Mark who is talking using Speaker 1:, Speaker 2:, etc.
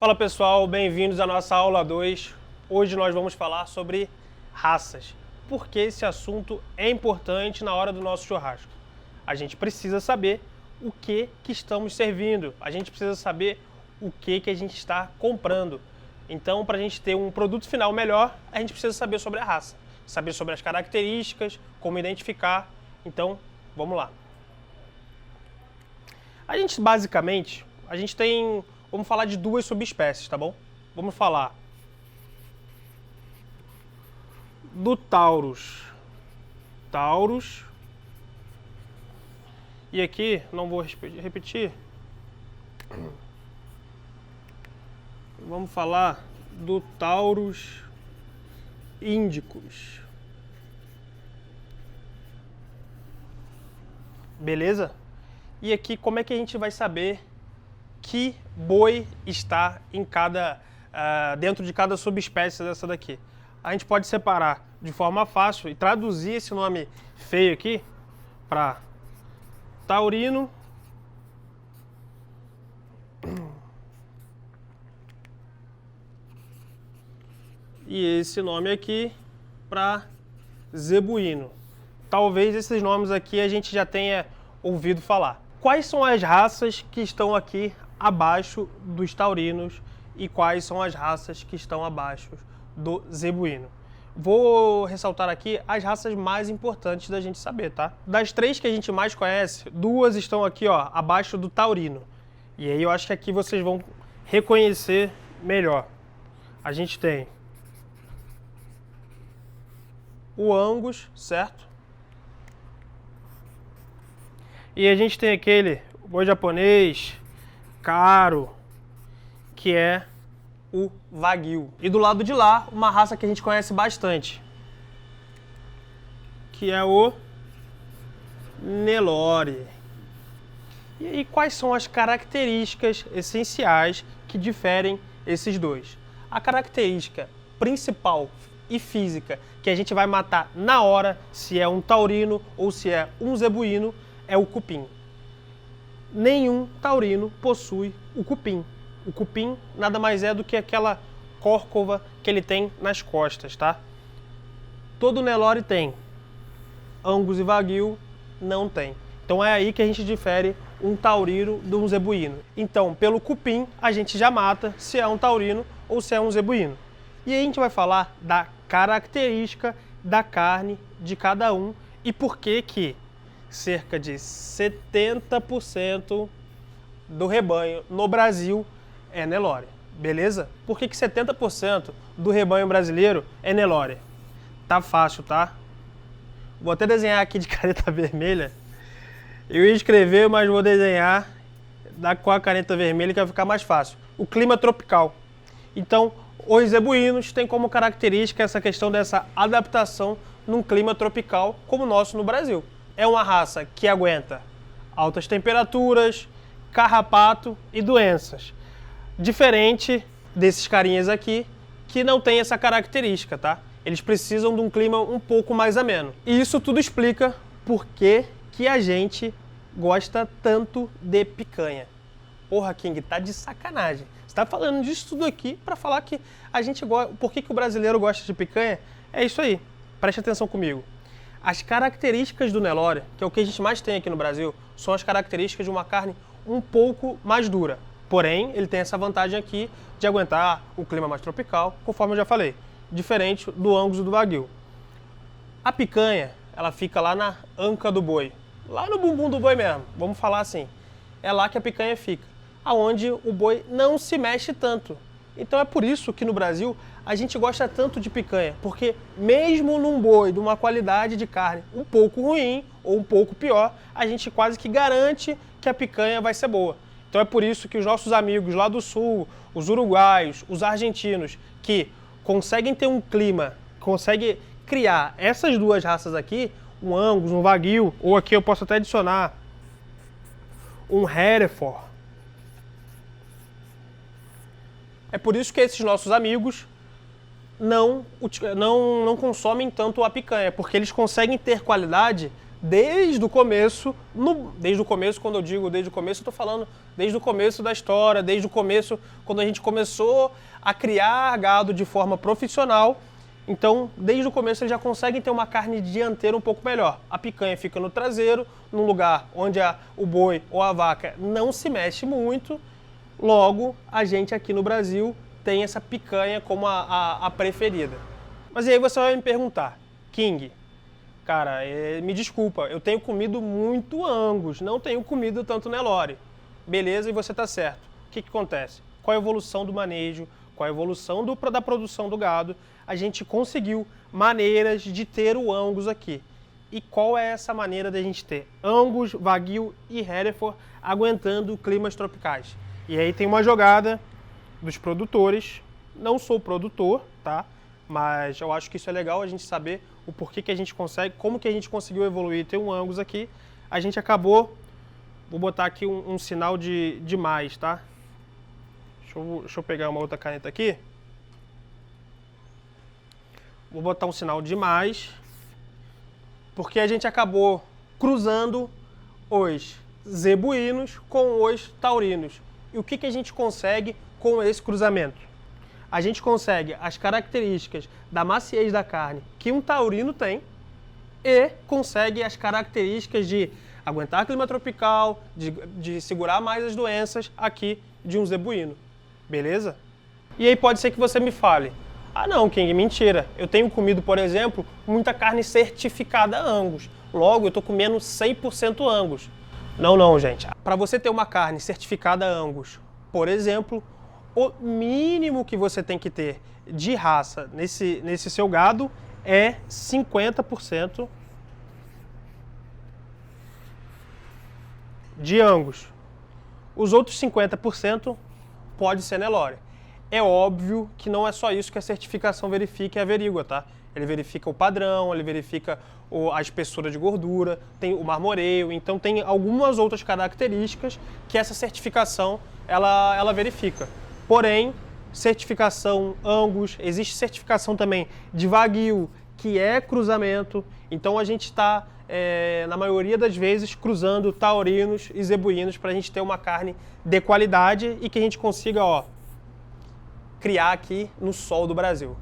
Speaker 1: Fala pessoal, bem-vindos à nossa aula 2. Hoje nós vamos falar sobre raças. Por que esse assunto é importante na hora do nosso churrasco? A gente precisa saber o que estamos servindo, a gente precisa saber o que a gente está comprando. Então, para a gente ter um produto final melhor, a gente precisa saber sobre a raça, saber sobre as características, como identificar. Então, vamos lá. A gente basicamente, vamos falar de duas subespécies, tá bom? Vamos falar do Taurus. E aqui, não vou repetir. Vamos falar do Taurus Indicus. Beleza? E aqui, como é que a gente vai saber que boi está em dentro de cada subespécie dessa daqui? A gente pode separar de forma fácil e traduzir esse nome feio aqui para taurino e esse nome aqui para zebuíno. Talvez esses nomes aqui a gente já tenha ouvido falar. Quais são as raças que estão aqui abaixo dos taurinos e quais são as raças que estão abaixo do zebuíno? Vou ressaltar aqui as raças mais importantes da gente saber, tá? Das três que a gente mais conhece, duas estão aqui, ó, abaixo do taurino. E aí eu acho que aqui vocês vão reconhecer melhor. A gente tem o Angus, certo? E a gente tem aquele boi japonês caro, que é o Wagyu. E do lado de lá, uma raça que a gente conhece bastante, que é o Nelore. E aí, quais são as características essenciais que diferem esses dois? A característica principal e física que a gente vai matar na hora, se é um taurino ou se é um zebuíno, é o cupim. Nenhum taurino possui o cupim. O cupim nada mais é do que aquela córcova que ele tem nas costas, tá? Todo Nelore tem. Angus e Wagyu não tem. Então é aí que a gente difere um taurino de um zebuíno. Então, pelo cupim, a gente já mata se é um taurino ou se é um zebuíno. E aí a gente vai falar da característica da carne de cada um e por que cerca de 70% do rebanho no Brasil é Nelore, beleza? Por que 70% do rebanho brasileiro é Nelore? Tá fácil, tá? Vou até desenhar aqui de caneta vermelha. Eu ia escrever, mas vou desenhar com a caneta vermelha que vai ficar mais fácil. O clima tropical. Então, os zebuínos têm como característica essa questão dessa adaptação num clima tropical como o nosso no Brasil. É uma raça que aguenta altas temperaturas, carrapato e doenças. Diferente desses carinhas aqui, que não tem essa característica, tá? Eles precisam de um clima um pouco mais ameno. E isso tudo explica por que a gente gosta tanto de picanha. Porra, King, tá de sacanagem. Você tá falando disso tudo aqui para falar que a gente gosta. Por que o brasileiro gosta de picanha? É isso aí. Preste atenção comigo. As características do Nelore, que é o que a gente mais tem aqui no Brasil, são as características de uma carne um pouco mais dura. Porém, ele tem essa vantagem aqui de aguentar o clima mais tropical, conforme eu já falei, diferente do Angus e do Wagyu. A picanha, ela fica lá na anca do boi, lá no bumbum do boi mesmo, vamos falar assim. É lá que a picanha fica, aonde o boi não se mexe tanto. Então é por isso que no Brasil a gente gosta tanto de picanha, porque mesmo num boi de uma qualidade de carne um pouco ruim ou um pouco pior, a gente quase que garante que a picanha vai ser boa. Então é por isso que os nossos amigos lá do sul, os uruguaios, os argentinos, que conseguem ter um clima, conseguem criar essas duas raças aqui, um Angus, um Wagyu, ou aqui eu posso até adicionar um Hereford. É por isso que esses nossos amigos não consomem tanto a picanha, porque eles conseguem ter qualidade desde o começo, desde o começo, quando eu digo desde o começo, eu estou falando desde o começo da história, desde o começo, quando a gente começou a criar gado de forma profissional. Então, desde o começo, eles já conseguem ter uma carne dianteira um pouco melhor. A picanha fica no traseiro, num lugar onde o boi ou a vaca não se mexe muito. Logo, a gente aqui no Brasil tem essa picanha como a preferida. Mas e aí você vai me perguntar, King, cara, me desculpa, eu tenho comido muito Angus, não tenho comido tanto Nelore. Beleza, e você tá certo. O que acontece? Qual a evolução do manejo? Qual a evolução da produção do gado? A gente conseguiu maneiras de ter o Angus aqui. E qual é essa maneira da gente ter Angus, Wagyu e Hereford aguentando climas tropicais? E aí tem uma jogada dos produtores. Não sou produtor, tá? Mas eu acho que isso é legal a gente saber o porquê que a gente consegue, como que a gente conseguiu evoluir, ter um Angus aqui. A gente acabou, vou botar aqui um sinal de mais, tá? Deixa eu pegar uma outra caneta aqui. Vou botar um sinal de mais, porque a gente acabou cruzando os zebuínos com os taurinos. E o que a gente consegue com esse cruzamento? A gente consegue as características da maciez da carne que um taurino tem e consegue as características de aguentar clima tropical, de segurar mais as doenças aqui de um zebuíno. Beleza? E aí pode ser que você me fale, ah não, King, mentira. Eu tenho comido, por exemplo, muita carne certificada Angus. Logo, eu estou comendo 100% Angus. Não, gente. Para você ter uma carne certificada Angus, por exemplo, o mínimo que você tem que ter de raça nesse seu gado é 50% de Angus. Os outros 50% pode ser Nelore. É óbvio que não é só isso que a certificação verifica e averigua, tá? Ele verifica o padrão, ele verifica a espessura de gordura, tem o marmoreio, então tem algumas outras características que essa certificação ela verifica. Porém, certificação Angus, existe certificação também de Wagyu, que é cruzamento, então a gente está, na maioria das vezes, cruzando taurinos e zebuínos para a gente ter uma carne de qualidade e que a gente consiga, criar aqui no sol do Brasil.